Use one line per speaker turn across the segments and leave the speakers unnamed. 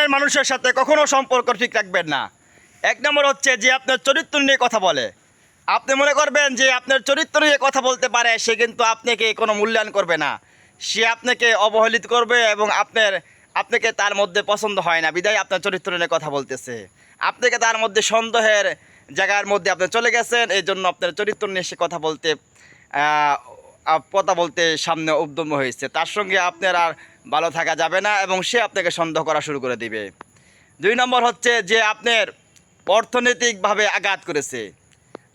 ধরনের মানুষের সাথে কখনো সম্পর্ক ঠিক রাখবেন না। এক নম্বর হচ্ছে যে আপনার চরিত্র নিয়ে কথা বলে। আপনি মনে করবেন যে আপনার চরিত্র নিয়ে কথা বলতে পারে, সে কিন্তু আপনাকে কোনো মূল্যায়ন করবে না। সে আপনাকে অবহেলিত করবে এবং আপনাকে তার মধ্যে পছন্দ হয় না, বিধায় আপনার চরিত্র নিয়ে কথা বলতেছে। আপনাকে তার মধ্যে সন্দেহের জায়গার মধ্যে আপনি চলে গেছেন, এই জন্য আপনার চরিত্র নিয়ে সে কথা বলতে সামনে উদ্যম হয়েছে। তার সঙ্গে আপনার আর ভালো থাকা যাবে না এবং সে আপনাকে সন্দেহ করা শুরু করে দিবে। 2 নম্বর হচ্ছে যে আপনার অর্থনৈতিকভাবে আঘাত করেছে।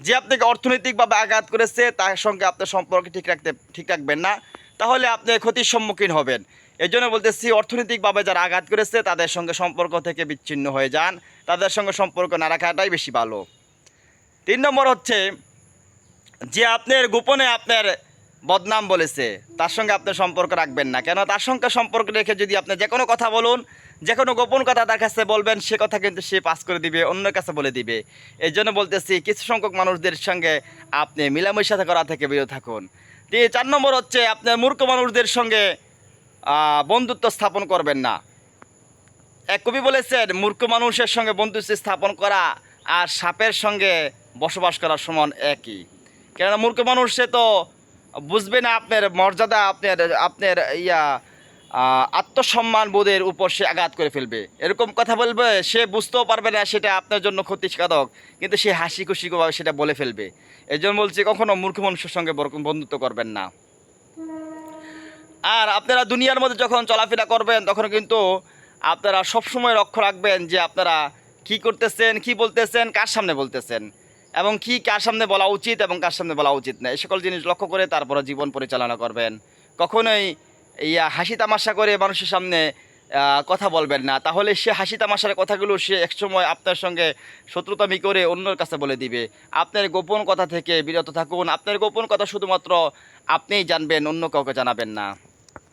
যে আপনাকে অর্থনৈতিকভাবে আঘাত করেছে তার সঙ্গে আপনার সম্পর্ক ঠিক রাখবেন না, তাহলে আপনি ক্ষতির সম্মুখীন হবেন। এই জন্য বলতেছি, অর্থনৈতিকভাবে যারা আঘাত করেছে তাদের সঙ্গে সম্পর্ক থেকে বিচ্ছিন্ন হয়ে যান, তাদের সঙ্গে সম্পর্ক না রাখাটাই বেশি ভালো। 3 নম্বর হচ্ছে যে আপনার গোপনে আপনার বদনাম বলেছে, তার সঙ্গে আপনার সম্পর্ক রাখবেন না। কেন? তার সঙ্গে সম্পর্ক রেখে যদি আপনি যে কোনো কথা বলুন, যে কোনো গোপন কথা তার কাছে বলবেন, সে কথা কিন্তু সে পাস করে দিবে, অন্যের কাছে বলে দিবে। এই জন্য বলতেছি, কিছু সংখ্যক মানুষদের সঙ্গে আপনি মিলামিশা করা থেকে বিরত থাকুন। 4 নম্বর হচ্ছে আপনার মূর্খ মানুষদের সঙ্গে বন্ধুত্ব স্থাপন করবেন না। এক কবি বলেছেন, মূর্খ মানুষের সঙ্গে বন্ধুত্ব স্থাপন করা আর সাপের সঙ্গে বসবাস করার সমান একই। কেননা মূর্খ মানুষ সে তো বুঝবে না আপনার মর্যাদা, আপনার আত্মসম্মান বোধের উপর সে আঘাত করে ফেলবে, এরকম কথা বলবে। সে বুঝতেও পারবে না সেটা আপনার জন্য ক্ষতিসাধক, কিন্তু সে হাসি খুশিভাবে সেটা বলে ফেলবে। এই জন্য বলছি, কখনো মূর্খ মানুষের সঙ্গে বন্ধুত্ব করবেন না। আর আপনারা দুনিয়ার মধ্যে যখন চলাফেরা করবেন, তখন কিন্তু আপনারা সবসময় লক্ষ্য রাখবেন যে আপনারা কি করতেছেন, কি বলতেছেন, কার সামনে বলতেছেন, এবং কার সামনে বলা উচিত এবং কার সামনে বলা উচিত না। এই সকল জিনিস লক্ষ্য করে তারপরে জীবন পরিচালনা করবেন। কখনোই হাসি তামাশা করে মানুষের সামনে কথা বলবেন না, তাহলে সে হাসি তামাশার কথাগুলো সে একসময় আপনার সঙ্গে শত্রুতামি করে অন্যের কাছে বলে দিবে। আপনার গোপন কথা থেকে বিরত থাকুন। আপনার গোপন কথা শুধুমাত্র আপনিই জানবেন, অন্য কাউকে জানাবেন না।